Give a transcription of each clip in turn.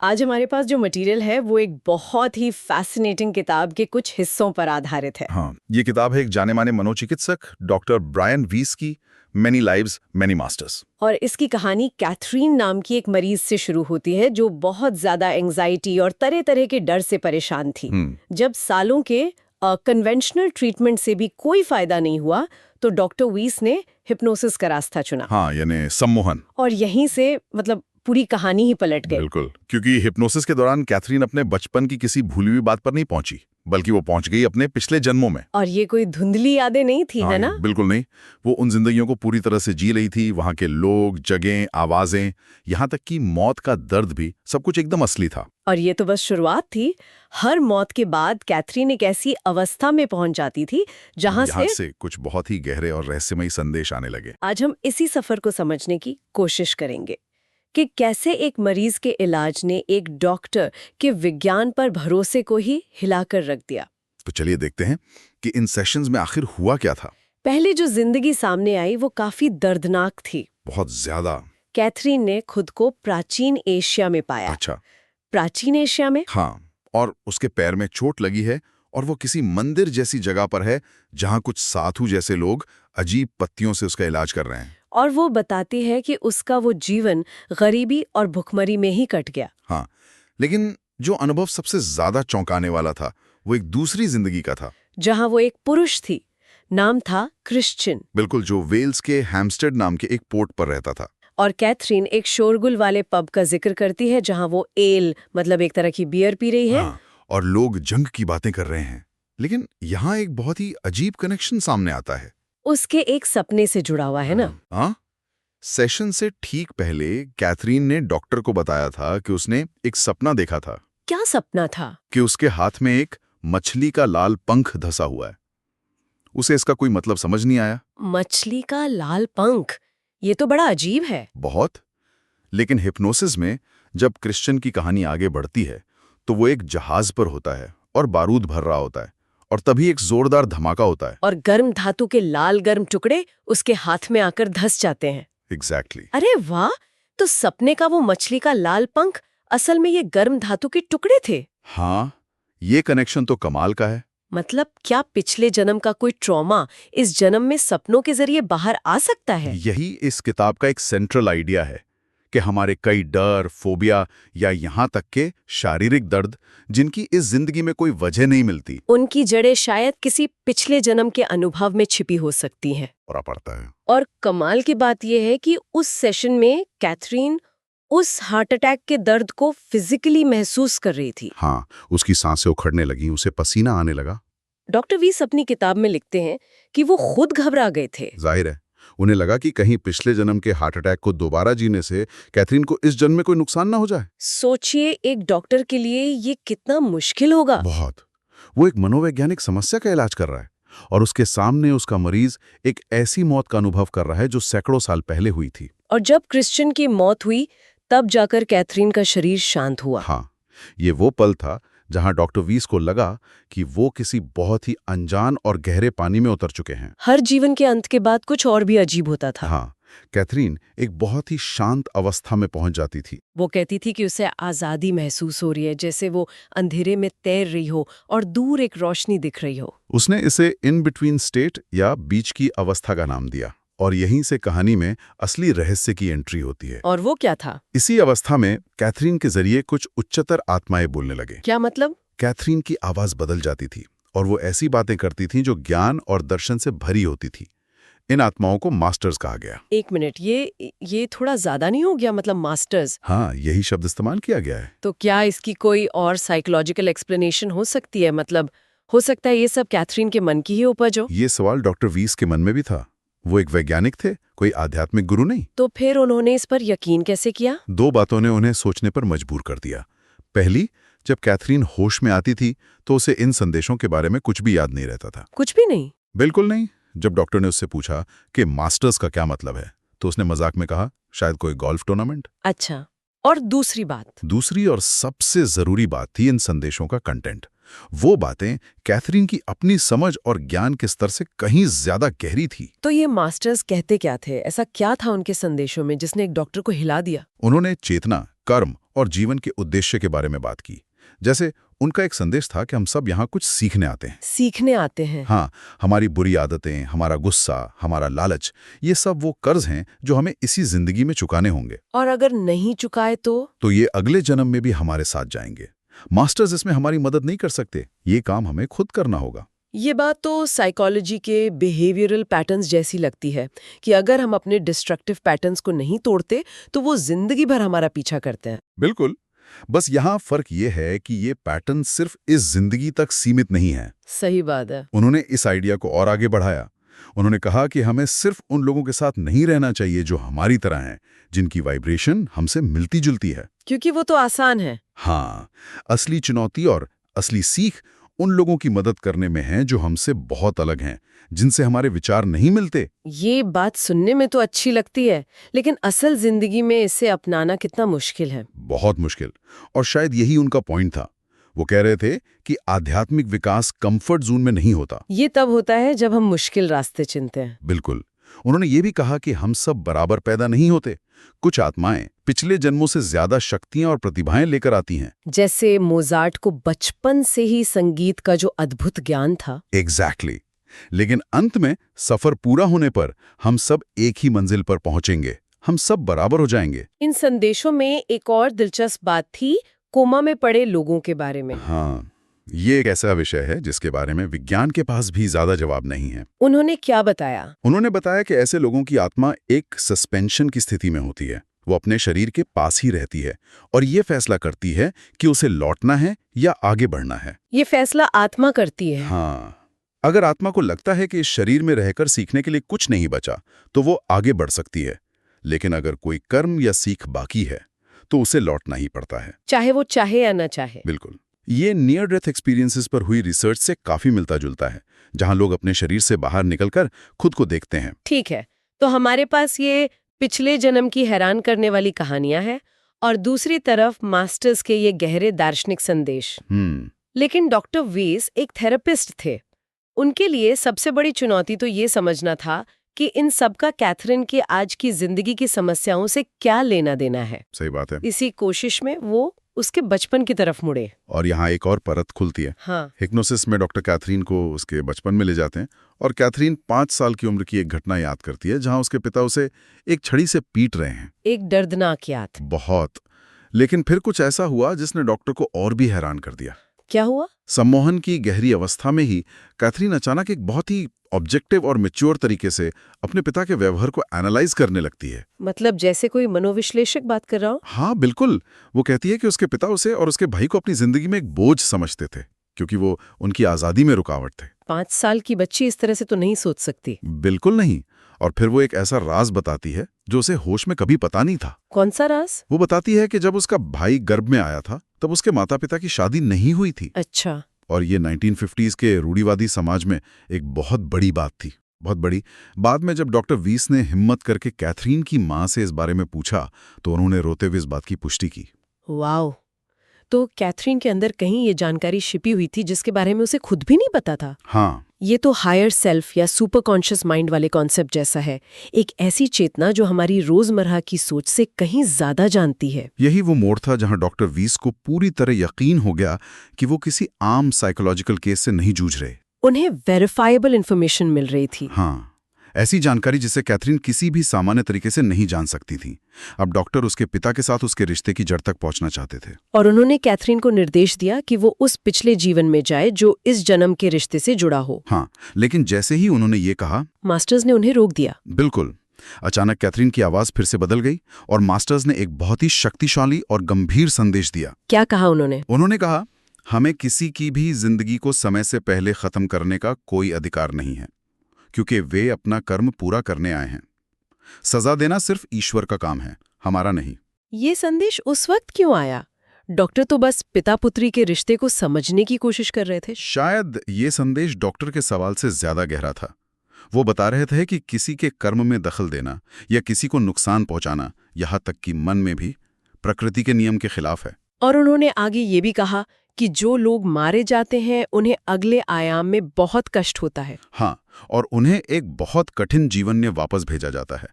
आज हमारे पास जो मटेरियल है वो एक बहुत ही फैसिनेटिंग किताब के कुछ हिस्सों पर आधारित है। हाँ, ये किताब है एक जाने माने मनोचिकित्सक डॉक्टर ब्रायन वीस की मैनी लाइव्स मैनी मास्टर्स। और इसकी कहानी कैथरीन नाम की एक मरीज से शुरू होती है जो बहुत ज्यादा एंजाइटी और तरह तरह के डर से परेशान थी। जब सालों के कन्वेंशनल ट्रीटमेंट से भी कोई फायदा नहीं हुआ तो डॉक्टर वीस ने हिप्नोसिस का रास्ता चुना। हाँ, यानी सम्मोहन। और यहीं से मतलब पूरी कहानी ही पलट गई। बिल्कुल, क्योंकि हिप्नोसिस के दौरान कैथरीन अपने बचपन की किसी भूली हुई बात पर नहीं पहुंची, बल्कि वो पहुंच गई अपने पिछले जन्मों में। और ये कोई धुंधली यादें नहीं थी, है ना? बिल्कुल नहीं। वो उन जिंदगियों को पूरी तरह से जी रही थी। वहां के लोग, जगहें, आवाजें, यहाँ तक कि मौत का दर्द भी, सब कुछ एकदम असली था। और ये तो बस शुरुआत थी। हर मौत के बाद कैथरीन एक ऐसी अवस्था में पहुंच जाती थी जहां से कुछ बहुत ही गहरे और रहस्यमयी संदेश आने लगे। आज हम इसी सफर को समझने की कोशिश करेंगे कि कैसे एक मरीज के इलाज ने एक डॉक्टर के विज्ञान पर भरोसे को ही हिलाकर रख दिया। तो चलिए देखते हैं कि इन सेशंस में आखिर हुआ क्या था। पहले जो जिंदगी सामने आई वो काफी दर्दनाक थी। बहुत ज्यादा। कैथरीन ने खुद को प्राचीन एशिया में पाया। अच्छा। प्राचीन एशिया में? हाँ, और उसके पैर में चोट लगी है और वो किसी मंदिर जैसी जगह पर है जहां कुछ साधु जैसे लोग अजीब पत्तियों से उसका इलाज कर रहे हैं। और वो बताती है कि उसका वो जीवन गरीबी और भुखमरी में ही कट गया। हाँ, लेकिन जो अनुभव सबसे ज्यादा चौंकाने वाला था वो एक दूसरी जिंदगी का था, जहां वो एक पुरुष थी। नाम था क्रिश्चियन। बिल्कुल, जो वेल्स के हैम्स्टेड नाम के एक पोर्ट पर रहता था। और कैथरीन एक शोरगुल वाले पब का जिक्र करती है जहां वो एल मतलब एक तरह की बियर पी रही है। हाँ, और लोग जंग की बातें कर रहे हैं। लेकिन यहाँ एक बहुत ही अजीब कनेक्शन सामने आता है। उसके एक सपने से जुड़ा हुआ है ना? हाँ, सेशन से ठीक पहले कैथरीन ने डॉक्टर को बताया था कि उसने एक सपना देखा था। क्या सपना था? कि उसके हाथ में एक मछली का लाल पंख धसा हुआ है। उसे इसका कोई मतलब समझ नहीं आया। मछली का लाल पंख, ये तो बड़ा अजीब है। बहुत। लेकिन हिप्नोसिस में जब क्रिश्चियन की कहानी आगे बढ़ती है तो वो एक जहाज पर होता है और बारूद भर रहा होता है, और तभी एक जोरदार धमाका होता है। और गर्म धातु के लाल गर्म टुकड़े उसके हाथ में आकर धस जाते हैं। एग्जैक्टली। अरे वाह! तो सपने का वो मछली का लाल पंख असल में ये गर्म धातु के टुकड़े थे। हाँ, ये कनेक्शन तो कमाल का है। मतलब क्या पिछले जन्म का कोई ट्रॉमा इस जन्म में सपनों के जरिए बाहर आ सकता है? यही इस किताब का एक सेंट्रल आइडिया है कि हमारे कई डर, फोबिया या यहाँ तक के शारीरिक दर्द जिनकी इस जिंदगी में कोई वजह नहीं मिलती, उनकी जड़ें शायद किसी पिछले जन्म के अनुभव में छिपी हो सकती हैं। पड़ता है। और कमाल की बात यह है कि उस सेशन में कैथरीन उस हार्ट अटैक के दर्द को फिजिकली महसूस कर रही थी। हाँ, उसकी सांसें उखड़ने लगी, उसे पसीना आने लगा। डॉक्टर वीस अपनी किताब में लिखते हैं कि वो खुद घबरा गए थे। जाहिर है, उन्हें लगा कि कहीं पिछले जन्म के हार्ट अटैक को दोबारा जीने से कैथरीन को इस जन्म में कोई नुकसान ना हो जाए। सोचिए एक डॉक्टर के लिए ये कितना मुश्किल होगा। बहुत। वो एक मनोवैज्ञानिक समस्या का इलाज कर रहा है और उसके सामने उसका मरीज एक ऐसी मौत का अनुभव कर रहा है जो सैकड़ों साल पहले हुई थी। और जब क्रिश्चियन की मौत हुई तब जाकर कैथरीन का शरीर शांत हुआ। हाँ, ये वो पल था जहां डॉक्टर वीस को लगा कि वो किसी बहुत ही अनजान और गहरे पानी में उतर चुके हैं। हर जीवन के अंत के बाद कुछ और भी अजीब होता था। हाँ, कैथरीन एक बहुत ही शांत अवस्था में पहुंच जाती थी। वो कहती थी कि उसे आजादी महसूस हो रही है, जैसे वो अंधेरे में तैर रही हो और दूर एक रोशनी दिख रही हो। उसने इसे इन बिटवीन स्टेट या बीच की अवस्था का नाम दिया, और यहीं से कहानी में असली रहस्य की एंट्री होती है। और वो क्या था? इसी अवस्था में कैथरीन के जरिए कुछ उच्चतर आत्माएं बोलने लगे। क्या मतलब? कैथरीन की आवाज बदल जाती थी और वो ऐसी बातें करती थीं जो ज्ञान और दर्शन से भरी होती थी। इन आत्माओं को मास्टर्स कहा गया। एक मिनट, ये थोड़ा ज्यादा नहीं हो गया? मतलब मास्टर्स? हाँ, यही शब्द इस्तेमाल किया गया है। तो क्या इसकी कोई और साइकोलॉजिकल एक्सप्लेनेशन हो सकती है? मतलब हो सकता है ये सब कैथरीन के मन की ही उपज हो? ये सवाल डॉक्टर वीस के मन में भी था। वो एक वैज्ञानिक थे, कोई आध्यात्मिक गुरु नहीं। तो फिर उन्होंने इस पर यकीन कैसे किया? दो बातों ने उन्हें सोचने पर मजबूर कर दिया। पहली, जब कैथरीन होश में आती थी तो उसे इन संदेशों के बारे में कुछ भी याद नहीं रहता था। कुछ भी नहीं? बिल्कुल नहीं। जब डॉक्टर ने उससे पूछा कि मास्टर्स का क्या मतलब है, तो उसने मजाक में कहा, शायद कोई गोल्फ टूर्नामेंट। अच्छा, और दूसरी बात? दूसरी और सबसे जरूरी बात थी इन संदेशों का कंटेंट। वो बातें कैथरीन की अपनी समझ और ज्ञान के स्तर से कहीं ज्यादा गहरी थी। तो ये मास्टर्स कहते क्या थे? ऐसा क्या था उनके संदेशों में जिसने एक डॉक्टर को हिला दिया? उन्होंने चेतना, कर्म और जीवन के उद्देश्य के बारे में बात की। जैसे उनका एक संदेश था कि हम सब यहाँ कुछ सीखने आते हैं। सीखने आते हैं। हाँ, हमारी बुरी आदतें, हमारा गुस्सा, हमारा लालच, ये सब वो कर्ज हैं जो हमें इसी जिंदगी में चुकाने होंगे। और अगर नहीं चुकाए तो ये अगले जन्म में भी हमारे साथ जाएंगे। मास्टर्स इसमें हमारी मदद नहीं कर सकते, ये काम हमें खुद करना होगा। ये बात तो साइकोलॉजी के बिहेवियरल पैटर्न्स जैसी लगती है कि अगर हम अपने डिस्ट्रक्टिव पैटर्न्स को नहीं तोड़ते तो वो जिंदगी भर हमारा पीछा करते हैं। बिल्कुल, बस यहाँ फर्क ये है कि ये पैटर्न सिर्फ इस जिंदगी तक सीमित नहीं है। सही बात है। उन्होंने इस आइडिया को और आगे बढ़ाया। उन्होंने कहा कि हमें सिर्फ उन लोगों के साथ नहीं रहना चाहिए जो हमारी तरह हैं, जिनकी वाइब्रेशन हमसे मिलती जुलती है, क्योंकि वो तो आसान है। हाँ, असली चुनौती और असली सीख उन लोगों की मदद करने में है जो हमसे बहुत अलग हैं, जिनसे हमारे विचार नहीं मिलते। ये बात सुनने में तो अच्छी लगती है, लेकिन असल जिंदगी में इसे अपनाना कितना मुश्किल है। बहुत मुश्किल। और शायद यही उनका पॉइंट था। वो कह रहे थे कि आध्यात्मिक विकास कंफर्ट जोन में नहीं होता। ये तब होता है जब हम मुश्किल रास्ते चुनते हैं। बिल्कुल। उन्होंने ये भी कहा कि हम सब बराबर पैदा नहीं होते। कुछ आत्माएं पिछले जन्मों से ज्यादा शक्तियां और प्रतिभाएं लेकर आती हैं। जैसे मोजार्ट को बचपन से ही संगीत का जो अद्भुत ज्ञान था। एग्जैक्टली। लेकिन अंत में सफर पूरा होने पर हम सब एक ही मंजिल पर पहुंचेंगे, हम सब बराबर हो जाएंगे। इन संदेशों में एक और दिलचस्प बात थी कोमा में पड़े लोगों के बारे में। हाँ, ये एक ऐसा विषय है जिसके बारे में विज्ञान के पास भी ज्यादा जवाब नहीं है। उन्होंने क्या बताया? उन्होंने बताया कि ऐसे लोगों की आत्मा एक सस्पेंशन की स्थिति में होती है। वो अपने शरीर के पास ही रहती है और ये फैसला करती है कि उसे लौटना है या आगे बढ़ना है। ये फैसला आत्मा करती है। हाँ, अगर आत्मा को लगता है कि इस शरीर में रहकर सीखने के लिए कुछ नहीं बचा, तो वो आगे बढ़ सकती है। लेकिन अगर कोई कर्म या सीख बाकी है, तो उसे लौटना ही पड़ता है, चाहे वो चाहे या न चाहे। बिल्कुल। ये नियर डेथ एक्सपीरियंसेस पर हुई रिसर्च से काफी मिलता जुलता है, जहां लोग अपने शरीर से बाहर निकलकर खुद को देखते हैं। ठीक है, तो हमारे पास ये पिछले जन्म की हैरान करने वाली कहानियां हैं और दूसरी तरफ मास्टर्स के ये गहरे दार्शनिक संदेश। लेकिन डॉक्टर वीस एक थेरेपिस्ट थे। उनके लिए सबसे बड़ी चुनौती तो ये समझना था कि इन सब का कैथरीन के आज की जिंदगी की समस्याओं से क्या लेना देना है। सही बात है। इसी कोशिश में वो उसके बचपन की तरफ मुड़े। और यहाँ एक और परत खुलती है। हाँ। हिप्नोसिस में डॉक्टर कैथरीन को उसके बचपन में ले जाते हैं और कैथरीन 5 साल की उम्र की एक घटना याद करती है जहां उसके पिता उसे एक छड़ी से पीट रहे हैं। एक दर्दनाक याद। बहुत। लेकिन फिर कुछ ऐसा हुआ जिसने डॉक्टर को और भी हैरान कर दिया। क्या हुआ? सम्मोहन की गहरी अवस्था में ही कैथरीन अचानक एक बहुत ही ऑब्जेक्टिव और मैच्योर तरीके से अपने पिता के व्यवहार को एनालाइज करने लगती है। मतलब जैसे कोई मनोविश्लेषक बात कर रहा हो? हाँ बिल्कुल। वो कहती है कि उसके पिता उसे और उसके भाई को अपनी जिंदगी में एक बोझ समझते थे, क्योंकि वो उनकी आजादी में रुकावट थे। 5 साल की बच्ची इस तरह से तो नहीं सोच सकती। बिल्कुल नहीं। और फिर वो एक ऐसा राज बताती है जो उसे होश में कभी पता नहीं था। कौन सा राज? वो बताती है कि जब उसका भाई गर्भ में आया था तब उसके माता पिता की शादी नहीं हुई थी। अच्छा। और ये 1950s के रूढ़िवादी समाज में एक बहुत बड़ी बात थी, बहुत बड़ी। बाद में जब डॉक्टर वीस ने हिम्मत करके कैथरीन की माँ से इस बारे में पूछा तो उन्होंने रोते हुए इस बात की पुष्टि की। वाओ! तो कैथरीन के अंदर कहीं ये जानकारी छिपी हुई थी जिसके बारे में उसे खुद भी नहीं पता था। हाँ। ये तो हायर सेल्फ या सुपर कॉन्शियस माइंड वाले कॉन्सेप्ट जैसा है, एक ऐसी चेतना जो हमारी रोजमर्रा की सोच से कहीं ज्यादा जानती है। यही वो मोड़ था जहां डॉक्टर वीस को पूरी तरह यकीन हो गया कि वो किसी आम साइकोलॉजिकल केस से नहीं जूझ रहे। उन्हें वेरीफाइबल इंफॉर्मेशन मिल रही थी। हाँ, ऐसी जानकारी जिसे कैथरीन किसी भी सामान्य तरीके से नहीं जान सकती थी। अब डॉक्टर उसके पिता के साथ उसके रिश्ते की जड़ तक पहुंचना चाहते थे। और उन्होंने कैथरीन को निर्देश दिया कि वो उस पिछले जीवन में जाए जो इस जन्म के रिश्ते से जुड़ा हो। हाँ, लेकिन जैसे ही उन्होंने ये कहा, मास्टर्स ने उन्हें रोक दिया। बिल्कुल। अचानक कैथरीन की आवाज फिर से बदल गई और मास्टर्स ने एक बहुत ही शक्तिशाली और गंभीर संदेश दिया। क्या कहा उन्होंने? उन्होंने कहा, हमें किसी की भी जिंदगी को समय से पहले खत्म करने का कोई अधिकार नहीं है, क्योंकि वे अपना कर्म पूरा करने आए हैं। सजा देना सिर्फ ईश्वर का काम है, हमारा नहीं। ये संदेश उस वक्त क्यों आया? डॉक्टर तो बस पिता पुत्री के रिश्ते को समझने की कोशिश कर रहे थे। शायद ये संदेश डॉक्टर के सवाल से ज्यादा गहरा था। वो बता रहे थे कि किसी के कर्म में दखल देना या किसी को नुकसान पहुंचाना, यहाँ तक कि मन में भी, प्रकृति के नियम के खिलाफ है। और उन्होंने आगे ये भी कहा कि जो लोग मारे जाते हैं उन्हें अगले आयाम में बहुत कष्ट होता है। हाँ, और उन्हें एक बहुत कठिन जीवन में वापस भेजा जाता है।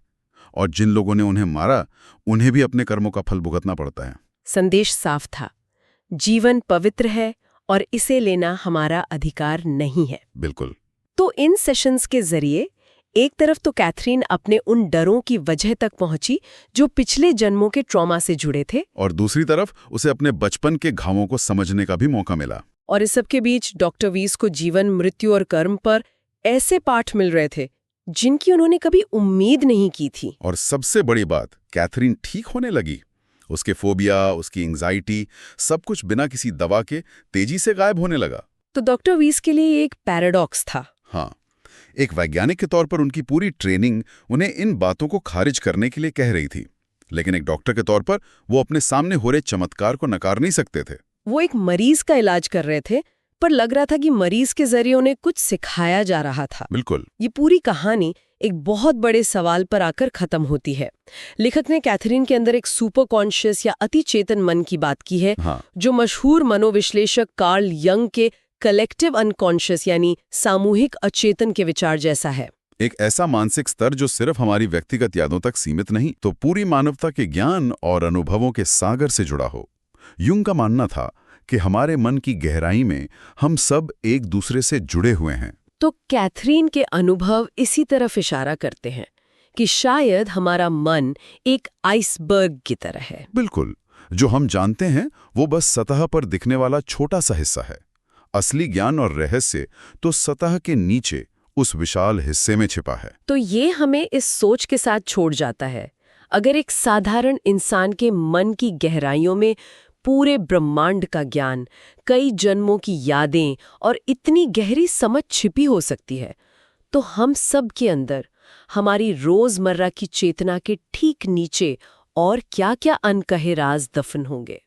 और जिन लोगों ने उन्हें मारा, उन्हें भी अपने कर्मों का फल भुगतना पड़ता है। संदेश साफ था, जीवन पवित्र है और इसे लेना हमारा अधिकार नहीं है। बिल्कुल। तो इन सेशंस के जरिए एक तरफ तो कैथरीन अपने उन डरों की वजह तक पहुंची जो पिछले जन्मों के ट्रॉमा से जुड़े थे, और दूसरी तरफ उसे अपने बचपन के घावों को समझने का भी मौका मिला। और इस सब के बीच डॉक्टर वीस को जीवन, मृत्यु और कर्म पर ऐसे पाठ मिल रहे थे जिनकी उन्होंने कभी उम्मीद नहीं की थी। और सबसे बड़ी बात, कैथरीन ठीक होने लगी। उसके फोबिया, उसकी एंजाइटी, सब कुछ बिना किसी दवा के तेजी से गायब होने लगा। तो डॉक्टर वीस के लिए एक पैराडॉक्स था। हाँ, एक वैज्ञानिक के तौर पर उनकी पूरी ट्रेनिंग उन्हें इन बातों को खारिज करने के लिए कह रही थी, लेकिन एक डॉक्टर के तौर पर वो अपने सामने हो रहे चमत्कार को नकार नहीं सकते थे। वो एक मरीज का इलाज कर रहे थे, पर लग रहा था कि मरीज के जरिए उन्हें कुछ सिखाया जा रहा था। बिल्कुल। ये पूरी कहानी एक बहुत बड़े सवाल पर आकर खत्म होती है। लेखक ने कैथरीन के अंदर एक सुपर कॉन्शियस या अति चेतन मन की बात की है। हाँ। जो मशहूर मनोविश्लेषक कार्ल यंग के कलेक्टिव अनकॉन्शियस यानी सामूहिक अचेतन के विचार जैसा है। एक ऐसा मानसिक स्तर जो सिर्फ हमारी व्यक्तिगत यादों तक सीमित नहीं, तो पूरी मानवता के ज्ञान और अनुभवों के सागर से जुड़ा हो। युंग का मानना था कि हमारे मन की गहराई में हम सब एक दूसरे से जुड़े हुए हैं। तो कैथरीन के अनुभव इसी तरफ इशारा करते हैं कि शायद हमारा मन एक आइसबर्ग की तरह है। बिल्कुल। जो हम जानते हैं वो बस सतह पर दिखने वाला छोटा सा हिस्सा है। असली ज्ञान और रहस्य तो सतह के नीचे उस विशाल हिस्से में छिपा है। तो ये हमें इस सोच के साथ छोड़ जाता है, अगर एक साधारण इंसान के मन की गहराइयों में पूरे ब्रह्मांड का ज्ञान, कई जन्मों की यादें और इतनी गहरी समझ छिपी हो सकती है, तो हम सब के अंदर, हमारी रोजमर्रा की चेतना के ठीक नीचे और क्या-क्या अनकहे राज दफन होंगे।